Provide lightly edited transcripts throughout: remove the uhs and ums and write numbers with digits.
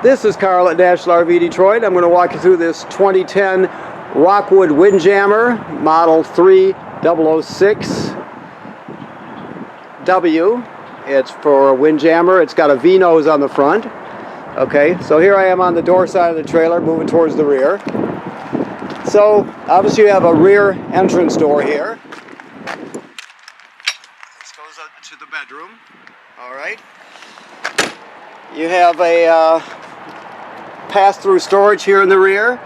This is Carl at National RV Detroit. I'm going to walk you through this 2010 Rockwood Windjammer Model 3006W. It's for a windjammer. It's got a V-nose on the front. Okay, so here I am on the door side of the trailer, moving towards the rear. So obviously you have a rear entrance door here. This goes up to the bedroom. All right. You have a pass-through storage here in the rear,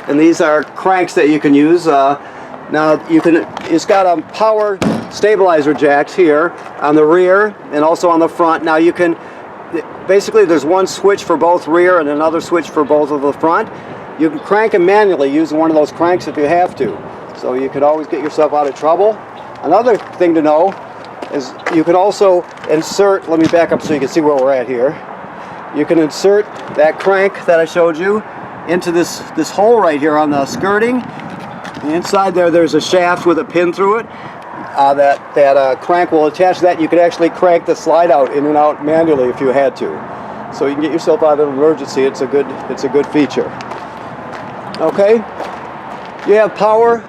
and these are cranks that you can use. Now it's got power stabilizer jacks here on the rear and also on the front. Now you can basically, there's one switch for both rear and another switch for both of the front. You can crank them manually using one of those cranks if you have to, so you could always get yourself out of trouble. Another thing to know is you can also insert, let me back up so you can see where we're at here. You can insert that crank that I showed you into this hole right here on the skirting. And inside there's a shaft with a pin through it. That crank will attach to that. You can actually crank the slide out in and out manually if you had to. So you can get yourself out of an emergency. It's a good feature. Okay. You have power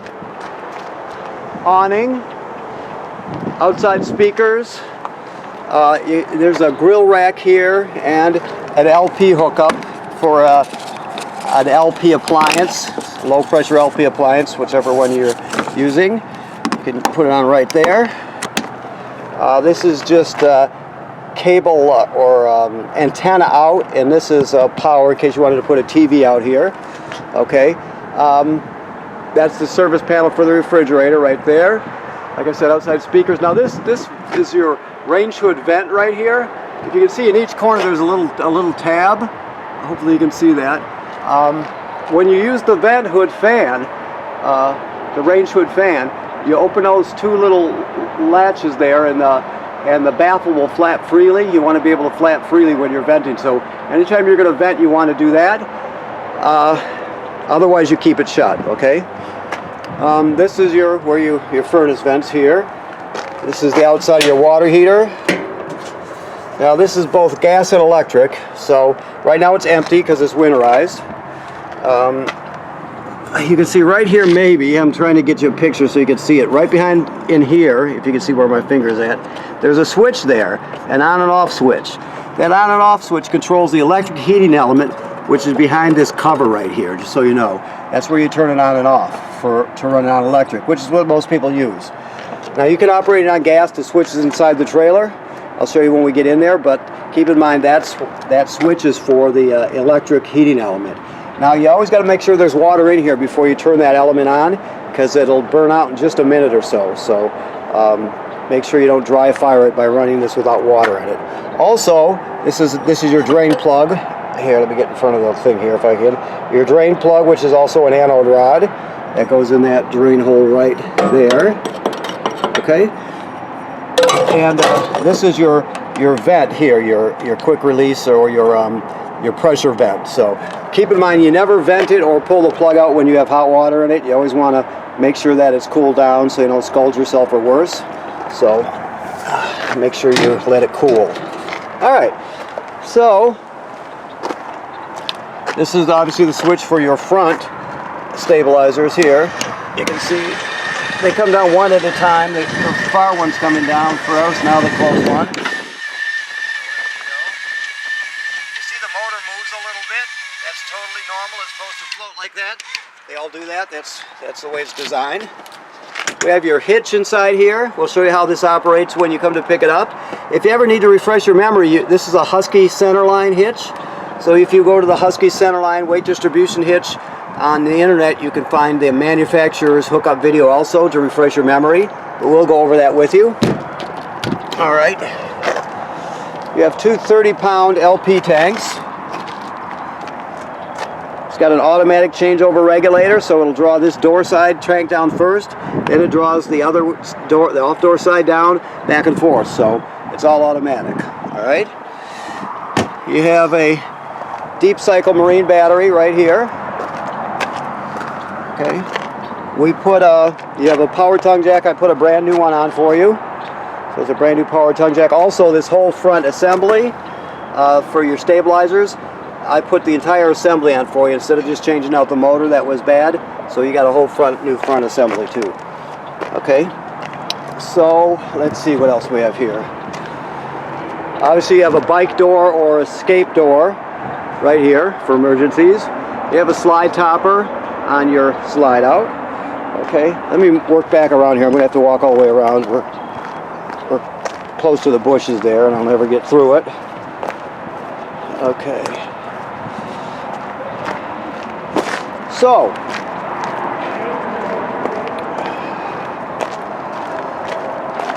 awning, outside speakers. There's a grill rack here and an LP hookup for an LP appliance, low pressure LP appliance, whichever one you're using. You can put it on right there. This is just cable or antenna out, and this is power in case you wanted to put a TV out here. Okay, that's the service panel for the refrigerator right there. Like I said, outside speakers. Now this is your range hood vent right here. If you can see in each corner there's a little tab. Hopefully you can see that. When you use the vent hood fan, the range hood fan, you open those two little latches there, and the baffle will flap freely. You want to be able to flap freely when you're venting. So anytime you're going to vent, you want to do that. Otherwise, you keep it shut. Okay. This is your furnace vents here. This is the outside of your water heater. Now this is both gas and electric. So right now it's empty because it's winterized. You can see right here, maybe, I'm trying to get you a picture so you can see it. Right behind in here, if you can see where my finger is at, there's a switch there, an on and off switch. That on and off switch controls the electric heating element, which is behind this cover right here, just so you know. That's where you turn it on and off to run it on electric, which is what most people use. Now you can operate it on gas. The switch is inside the trailer. I'll show you when we get in there, but keep in mind that switch is for the electric heating element. Now you always got to make sure there's water in here before you turn that element on, because it'll burn out in just a minute or so. So make sure you don't dry fire it by running this without water in it. Also, this is your drain plug. Here, let me get in front of the thing here if I can. Your drain plug, which is also an anode rod, that goes in that drain hole right there. Okay. And this is your vent here, your quick release or your pressure vent. So keep in mind, you never vent it or pull the plug out when you have hot water in it. You always want to make sure that it's cooled down so you don't scald yourself or worse. So make sure you let it cool. All right. So this is obviously the switch for your front stabilizers here. You can see they come down one at a time. The far one's coming down first, now the close one. You see the motor moves a little bit. That's totally normal. It's supposed to float like that. They all do that. That's the way it's designed. We have your hitch inside here. We'll show you how this operates when you come to pick it up. If you ever need to refresh your memory, this is a Husky centerline hitch. So if you go to the Husky centerline weight distribution hitch on the internet, you can find the manufacturer's hookup video also to refresh your memory. But we'll go over that with you. All right. You have two 30-pound LP tanks. It's got an automatic changeover regulator, so it'll draw this door side tank down first, then it draws the other door, the off door side down, back and forth. So it's all automatic. All right. You have a deep cycle marine battery right here. Okay. We put you have a power tongue jack. I put a brand new one on for you. So it's a brand new power tongue jack. Also, this whole front assembly for your stabilizers I put the entire assembly on for you instead of just changing out the motor that was bad. So you got a whole new front assembly too. Okay, so let's see what else we have here. Obviously you have a bike door or escape door right here for emergencies. You have a slide topper on your slide out. Okay, let me work back around here. I'm gonna have to walk all the way around. We're close to the bushes there and I'll never get through it. Okay. So,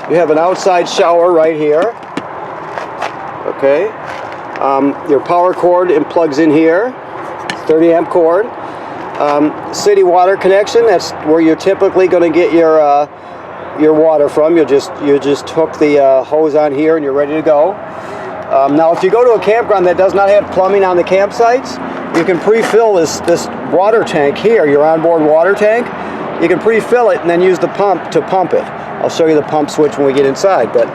you have an outside shower right here. Okay. Your power cord plugs in here. 30 amp cord. City water connection. That's where you're typically going to get your water from. You just hook the hose on here and you're ready to go. Now, if you go to a campground that does not have plumbing on the campsites, you can pre-fill this water tank here, your onboard water tank. You can pre-fill it and then use the pump to pump it. I'll show you the pump switch when we get inside. But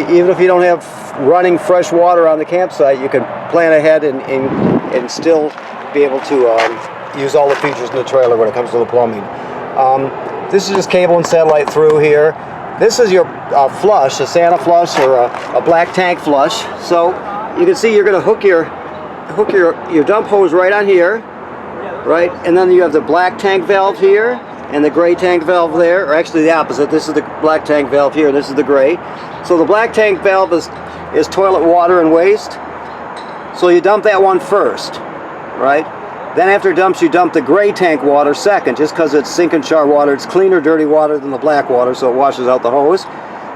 even if you don't have running fresh water on the campsite, you can plan ahead and still be able to use all the features in the trailer when it comes to the plumbing. This is just cable and satellite through here. This is your flush, a Santa flush or a black tank flush. So you can see you're going to hook your dump hose right on here, right? And then you have the black tank valve here and the gray tank valve there, or actually the opposite. This is the black tank valve here, and this is the gray. So the black tank valve is toilet water and waste. So you dump that one first, right? Then after it dumps, you dump the gray tank water second, just because it's sink and shower water. It's cleaner, dirty water than the black water, so it washes out the hose.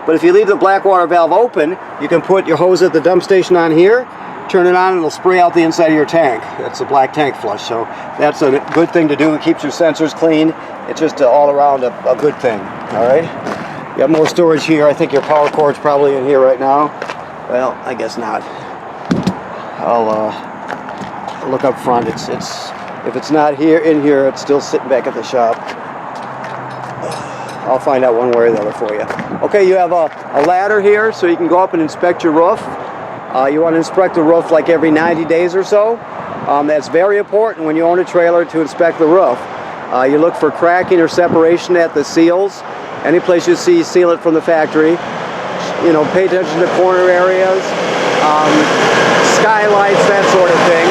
But if you leave the black water valve open, you can put your hose at the dump station on here, turn it on, and it'll spray out the inside of your tank. That's the black tank flush, so that's a good thing to do. It keeps your sensors clean. It's just all around a good thing, all right? You have more storage here. I think your power cord's probably in here right now. Well, I guess not. I'll look up front. If it's not here in here, it's still sitting back at the shop. I'll find out one way or the other for you. Okay, you have a ladder here, so you can go up and inspect your roof. You want to inspect the roof like every 90 days or so. That's very important when you own a trailer to inspect the roof. You look for cracking or separation at the seals. Any place you see, seal it from the factory. You know, pay attention to corner areas, skylights, that sort of thing.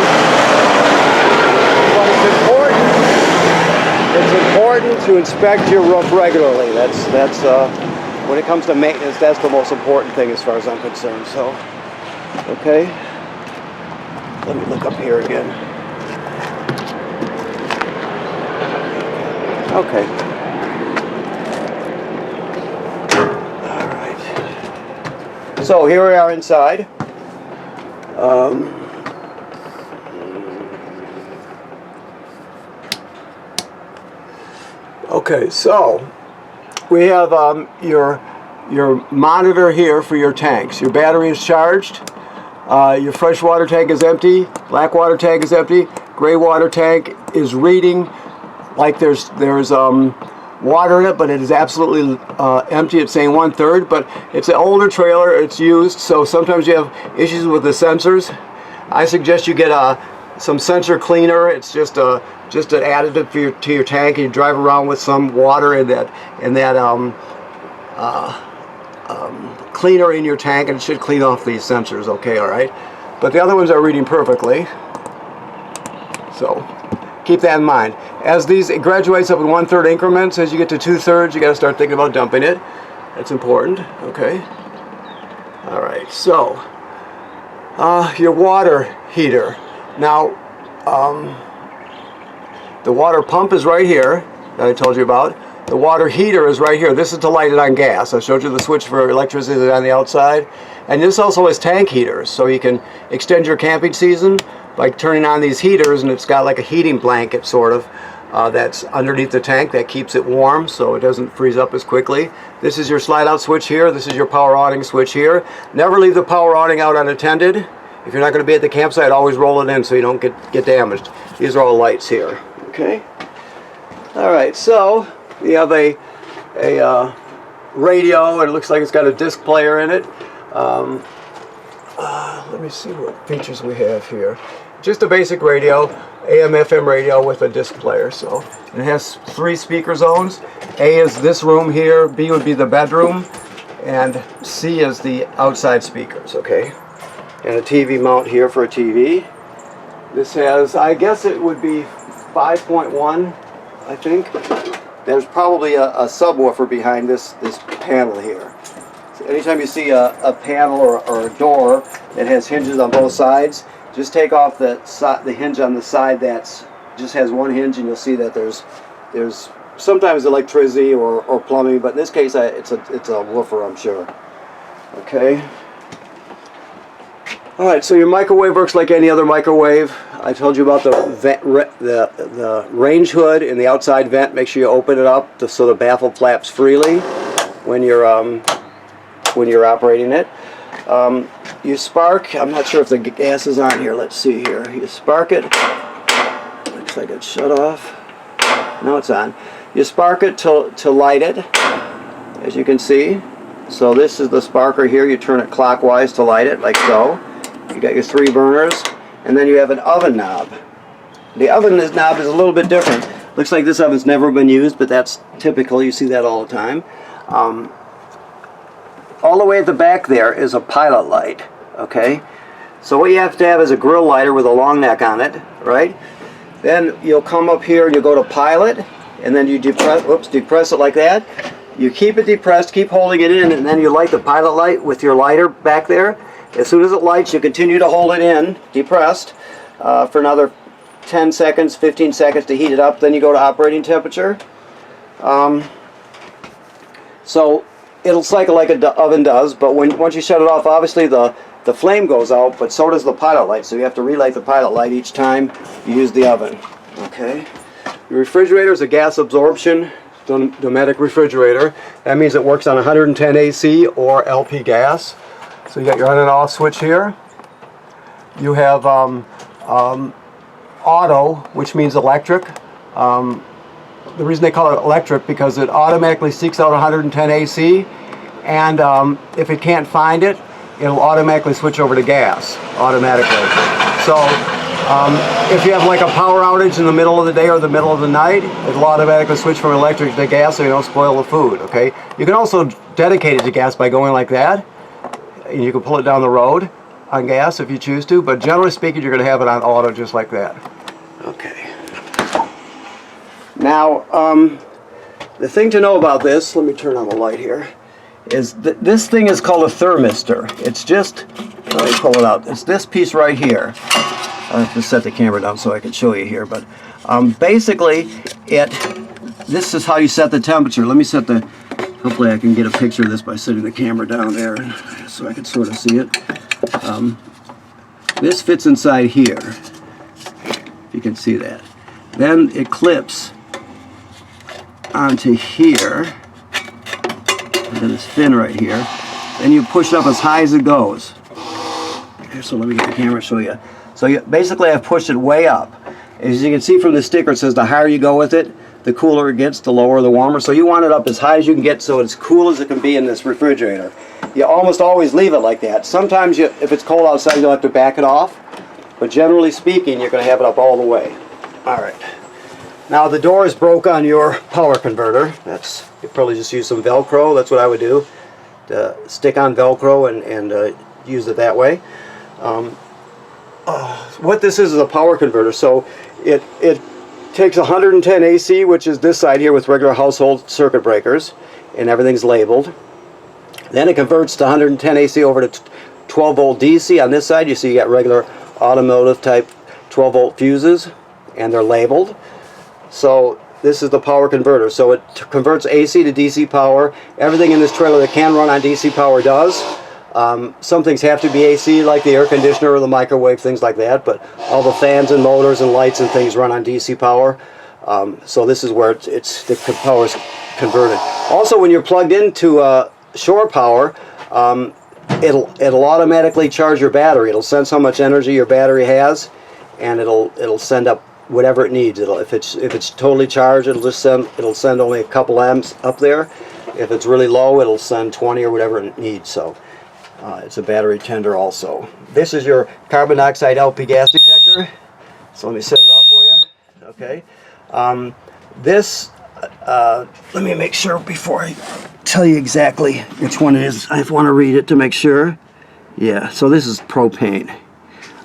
But it's important to inspect your roof regularly. That's when it comes to maintenance, that's the most important thing as far as I'm concerned. So, okay, let me look up here again. Okay. All right. So here we are inside. Okay, so we have your monitor here for your tanks. Your battery is charged. Your fresh water tank is empty. Black water tank is empty. Gray water tank is reading like there's water in it, but it is absolutely empty. It's saying 1/3, but it's an older trailer. It's used, so sometimes you have issues with the sensors. I suggest you get some sensor cleaner. It's just an additive to your tank, and you drive around with some water in that cleaner in your tank, and it should clean off these sensors. Okay, all right. But the other ones are reading perfectly, so keep that in mind. As it graduates up in 1/3 increments, as you get to 2/3, you got to start thinking about dumping it. That's important. Okay. All right. So your water heater. Now, the water pump is right here that I told you about. The water heater is right here. This is to light it on gas. I showed you the switch for electricity on the outside. And this also has tank heaters, so you can extend your camping season by turning on these heaters, and it's got like a heating blanket sort of that's underneath the tank that keeps it warm so it doesn't freeze up as quickly. This is your slide out switch here. This is your power awning switch here. Never leave the power awning out unattended. If you're not going to be at the campsite, always roll it in so you don't get damaged. These are all lights here. Okay. All right. So you have a radio, and it looks like it's got a disc player in it. Let me see what features we have here. Just a basic radio, AM, FM radio with a disc player. So it has 3 speaker zones. A is this room here, B would be the bedroom, and C is the outside speakers, okay? And a TV mount here for a TV. This has, I guess it would be 5.1, I think. There's probably a subwoofer behind this panel here. So anytime you see a panel or a door that has hinges on both sides, just take off the hinge on the side that's just has one hinge, and you'll see that there's sometimes electricity or plumbing, but in this case it's a woofer, I'm sure. Okay. All right, so your microwave works like any other microwave. I told you about the range hood and the outside vent. Make sure you open it up so the baffle flaps freely when you're operating it. You spark. I'm not sure if the gas is on here. Let's see here. You spark it. Looks like it's shut off. No, it's on. You spark it to light it, as you can see. So this is the sparker here. You turn it clockwise to light it, like so. You got your 3 burners, and then you have an oven knob. The oven knob is a little bit different. Looks like this oven's never been used, but that's typical. You see that all the time. All the way at the back there is a pilot light. Okay, so what you have to have is a grill lighter with a long neck on it, right? Then you'll come up here and you go to pilot, and then you depress it like that. You keep it depressed, keep holding it in, and then you light the pilot light with your lighter back there. As soon as it lights, you continue to hold it in, depressed, for another 10 seconds, 15 seconds to heat it up. Then you go to operating temperature. So it'll cycle like an oven does, but once you shut it off, obviously the flame goes out, but so does the pilot light. So you have to relight the pilot light each time you use the oven. Okay. Your refrigerator is a gas absorption Dometic refrigerator. That means it works on 110 AC or LP gas. So you got your on and off switch here. You have auto, which means electric. The reason they call it electric because it automatically seeks out 110 AC, and if it can't find it, it'll automatically switch over to gas automatically. So if you have like a power outage in the middle of the day or the middle of the night, it'll automatically switch from electric to gas so you don't spoil the food. Okay. You can also dedicate it to gas by going like that. And you can pull it down the road on gas if you choose to, but generally speaking, you're going to have it on auto just like that. Okay. Now, the thing to know about this, let me turn on the light here, is this thing is called a thermistor. It's just, let me pull it out, it's this piece right here. I'll have to set the camera down so I can show you here, but basically, this is how you set the temperature. Let me set the, hopefully I can get a picture of this by setting the camera down there so I can sort of see it. This fits inside here, if you can see that. Then it clips onto here, and then this fin right here. Then you push it up as high as it goes. Here, so let me get the camera and show you. So basically I've pushed it way up. As you can see from the sticker, it says the higher you go with it, the cooler it gets, the lower the warmer. So you want it up as high as you can get so it's cool as it can be in this refrigerator. You almost always leave it like that. Sometimes if it's cold outside, you'll have to back it off. But generally speaking, you're going to have it up all the way. All right. Now the door is broke on your power converter. You probably just use some Velcro. That's what I would do. Stick on Velcro and use it that way. What this is a power converter. So it takes 110 AC, which is this side here with regular household circuit breakers, and everything's labeled. Then it converts to 110 AC over to 12 volt DC on this side. You see you got regular automotive type 12 volt fuses, and they're labeled. So this is the power converter. So it converts AC to DC power. Everything in this trailer that can run on DC power does. Some things have to be AC, like the air conditioner or the microwave, things like that, but all the fans and motors and lights and things run on DC power. So this is where the power is converted. Also, when you're plugged into shore power, it'll automatically charge your battery. It'll sense how much energy your battery has, and it'll send up whatever it needs. If it's totally charged, it'll send only a couple amps up there. If it's really low, it'll send 20 or whatever it needs. So It's a battery tender also. This is your carbon dioxide LP gas detector. So let me set it off for you. Okay. Let me make sure before I tell you exactly which one it is. I want to read it to make sure. Yeah, so this is propane.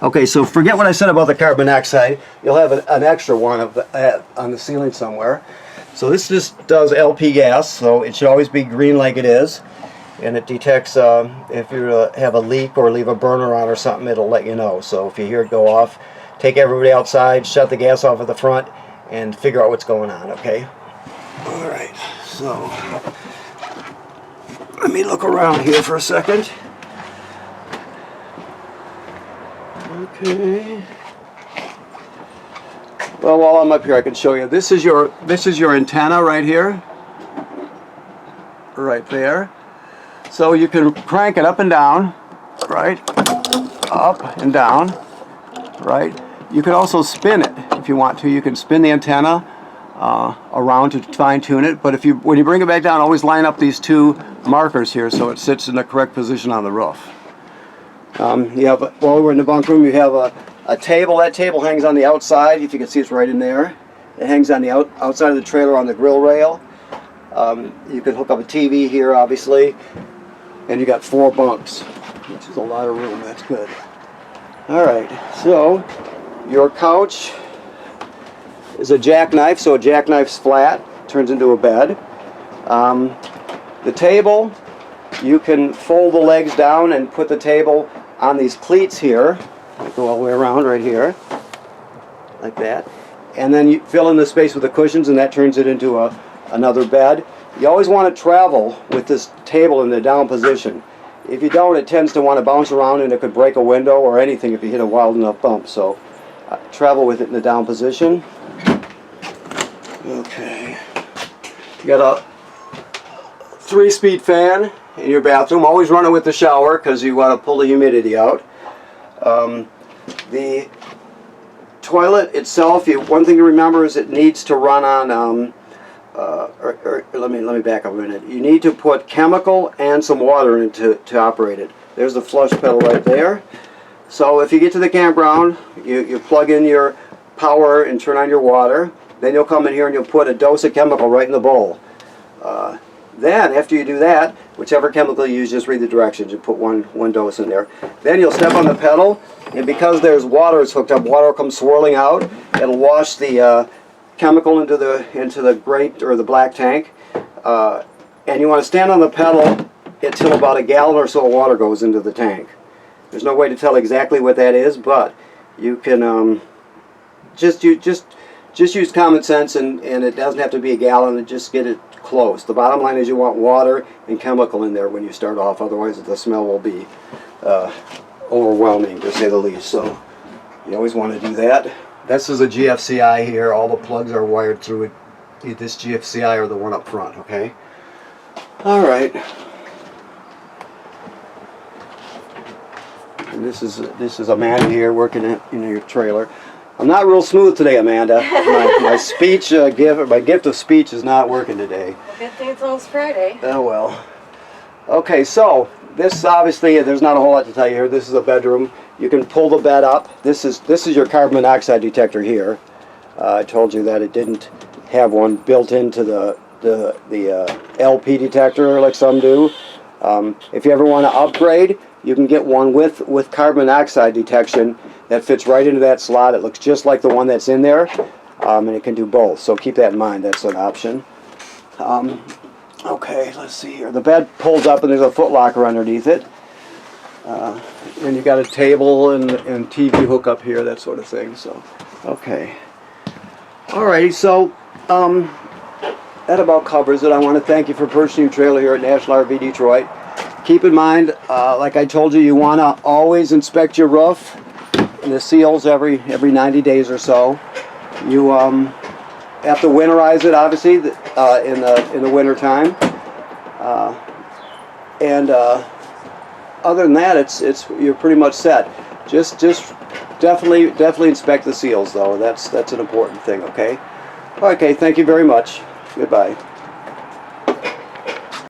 Okay, so forget what I said about the carbon dioxide. You'll have an extra one on the ceiling somewhere. So this just does LP gas, so it should always be green like it is. And it detects if you have a leak or leave a burner on or something, it'll let you know. So if you hear it go off, take everybody outside, shut the gas off at the front, and figure out what's going on, okay? All right, so let me look around here for a second. Okay. Well, while I'm up here, I can show you. This is your antenna right here, right there. So you can crank it up and down, right? Up and down, right? You can also spin it if you want to. You can spin the antenna around to fine-tune it. But when you bring it back down, always line up these two markers here so it sits in the correct position on the roof. While we're in the bunk room, you have a table. That table hangs on the outside. If you can see, it's right in there. It hangs on the outside of the trailer on the grill rail. You can hook up a TV here, obviously. And you got 4 bunks, which is a lot of room. That's good. All right, so your couch is a Jackknife, so a Jackknife's flat, turns into a bed. The table, you can fold the legs down and put the table on these cleats here. Go all the way around right here, like that. And then you fill in the space with the cushions, and that turns it into another bed. You always want to travel with this table in the down position. If you don't, it tends to want to bounce around and it could break a window or anything if you hit a wild enough bump. So travel with it in the down position. Okay. You got a 3-speed fan in your bathroom. Always run it with the shower because you want to pull the humidity out. The toilet itself, one thing to remember is it needs to run on let me back up a minute. You need to put chemical and some water in it to operate it. There's the flush pedal right there. So if you get to the campground, you plug in your power and turn on your water. Then you'll come in here and you'll put a dose of chemical right in the bowl. Then after you do that, whichever chemical you use, just read the directions. You put one dose in there. Then you'll step on the pedal, and because there's water hooked up, water will come swirling out. It'll wash the chemical into the grate or the black tank, and you want to stand on the pedal until about a gallon or so of water goes into the tank. There's no way to tell exactly what that is, but you can just use common sense, and it doesn't have to be a gallon. And just get it close. The bottom line is you want water and chemical in there when you start off. Otherwise, the smell will be overwhelming, to say the least. So you always want to do that. This is a GFCI here. All the plugs are wired through it. This GFCI or the one up front, okay? All right. And this is Amanda here working in your trailer. I'm not real smooth today, Amanda. My gift of speech is not working today. Good thing it's almost Friday. Oh well. Okay, so this obviously there's not a whole lot to tell you here. This is a bedroom. You can pull the bed up. This is your carbon monoxide detector here. I told you that it didn't have one built into the LP detector like some do. If you ever want to upgrade, you can get one with carbon monoxide detection that fits right into that slot. It looks just like the one that's in there, and it can do both. So keep that in mind. That's an option. Okay, let's see here. The bed pulls up, and there's a foot locker underneath it. And you got a table and TV hookup here, that sort of thing. So, okay. Alrighty, so that about covers it. I want to thank you for purchasing your trailer here at National RV Detroit. Keep in mind, like I told you, you want to always inspect your roof and the seals every 90 days or so. You have to winterize it, obviously, in the winter time. Other than that, you're pretty much set. Just definitely inspect the seals, though. That's an important thing. Okay. Okay. Thank you very much. Goodbye.